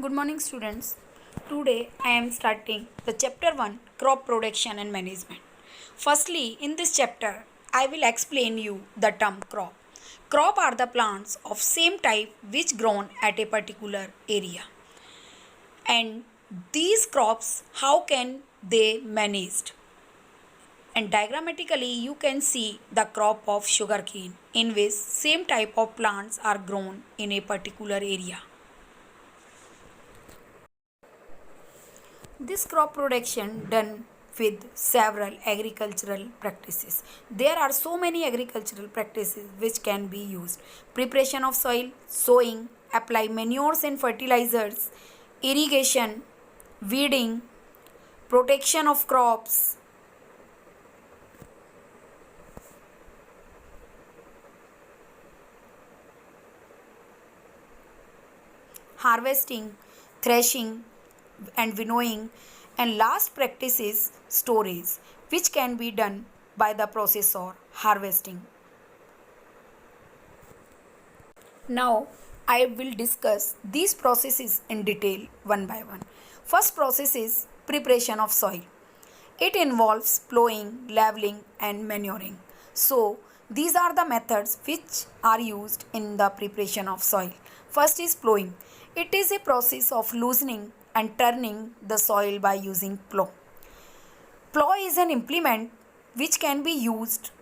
Good morning, students. Today I am starting the chapter 1 crop production and management. Firstly, in this chapter, I will explain you the term crop. Crop are the plants of same type which grown at a particular area. And these crops, how can they managed? And diagrammatically, you can see the crop of sugarcane in which same type of plants are grown in a particular area. This crop production done with several agricultural practices. There are so many agricultural practices which can be used. Preparation of soil, sowing, apply manures and fertilizers, irrigation, weeding, protection of crops, harvesting, threshing and winnowing, and last practice is storage, which can be done by the process of harvesting. Now I will discuss these processes in detail one by one. First process is preparation of soil. It involves plowing, leveling and manuring. So these are the methods which are used in the preparation of soil. First is plowing. It is a process of loosening and turning the soil by using plow. Plow is an implement which can be used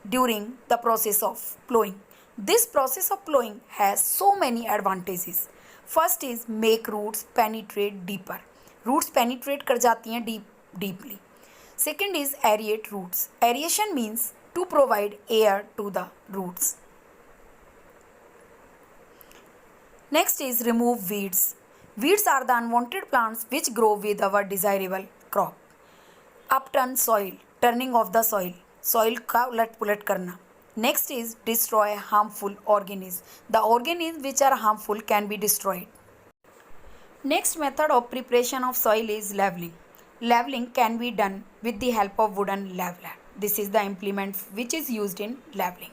during the process of plowing. This process of plowing has so many advantages. First is make roots penetrate deeper. Roots penetrate कर जाती हैं deeply. Second is aerate roots. Aeration means to provide air to the roots. Next is remove weeds. Weeds are the unwanted plants which grow with our desirable crop. Upturn soil, turning of the soil. Soil का उलट पुलट करना. Next is destroy harmful organisms. The organisms which are harmful can be destroyed. Next method of preparation of soil is leveling. Leveling can be done with the help of wooden leveler. This is the implement which is used in leveling.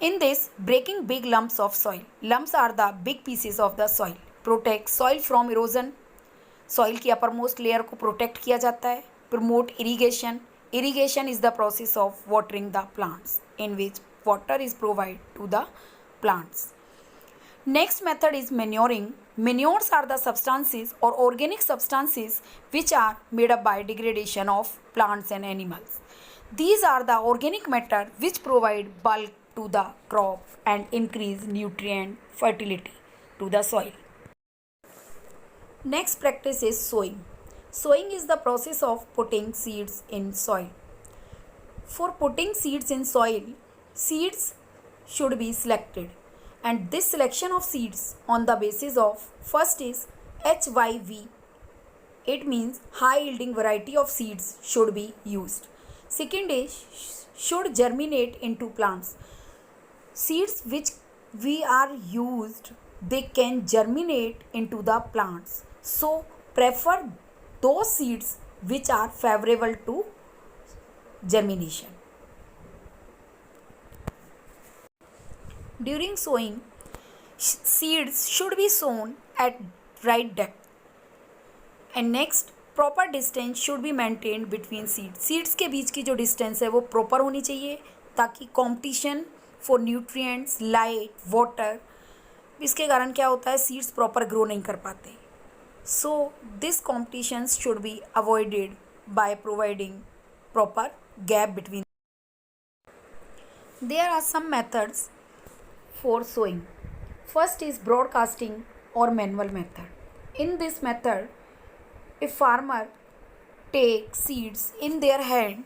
In this, breaking big lumps of soil. Lumps are the big pieces of the soil. Protect soil from erosion. Soil की uppermost layer को protect किया जाता है. Promote irrigation. Irrigation is the process of watering the plants in which water is provided to the plants. Next method is manuring. Manures are the substances or organic substances which are made up by degradation of plants and animals. These are the organic matter which provide bulk to the crop and increase nutrient fertility to the soil. Next practice is sowing. Sowing is the process of putting seeds in soil. For putting seeds in soil, seeds should be selected, and this selection of seeds on the basis of first is HYV. It means high yielding variety of seeds should be used. Second is should germinate into plants. Seeds which we are used, they can germinate into the plants. So prefer those seeds which are favorable to germination. During sowing, seeds should be sown at right depth. And next, proper distance should be maintained between seeds. Seeds के बीच की जो distance है वो proper होनी चाहिए ताकि competition for nutrients, light, water, इसके कारण क्या होता है seeds proper grow नहीं कर पाते. So this competitions should be avoided by providing proper gap between. There are some methods for sowing. First is broadcasting or manual method. In this method, a farmer takes seeds in their hand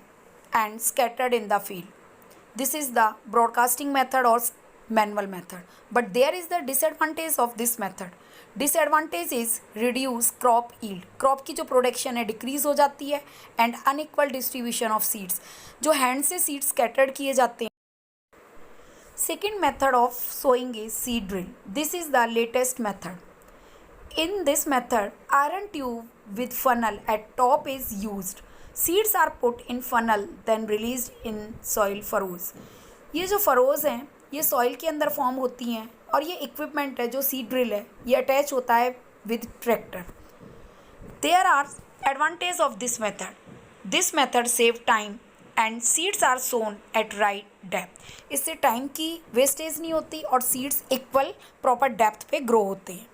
and scattered in the field. This is the broadcasting method or manual method. But there is the disadvantage of this method. Disadvantage is reduce crop yield. Crop की जो production है decrease हो जाती है and unequal distribution of seeds. जो hand से seeds scattered किए जाते हैं. Second method of sowing is seed drill. This is the latest method. In this method, iron tube with funnel at top is used. Seeds are put in funnel then released in soil furrows. ये जो furrows हैं ये soil के अंदर form होती हैं और ये equipment है जो seed drill है ये attach होता है with tractor. There are advantages of this method. This method save time and seeds are sown at right depth. इससे टाइम की वेस्टेज नहीं होती और सीड्स इक्वल प्रॉपर डेप्थ पे ग्रो होते हैं.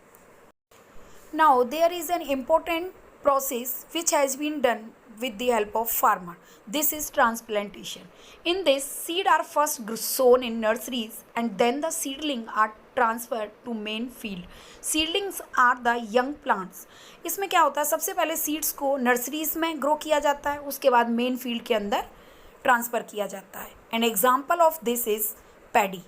Now there is an important process which has been done with the help of farmer. This is transplantation. In this, seed are first sown in nurseries and then the seedling are transferred to main field. Seedlings are the young plants. इसमें क्या होता है, सबसे पहले seeds को nurseries में grow किया जाता है, उसके बाद मेन फील्ड के अंदर ट्रांसफ़र किया जाता है. An example of this is paddy.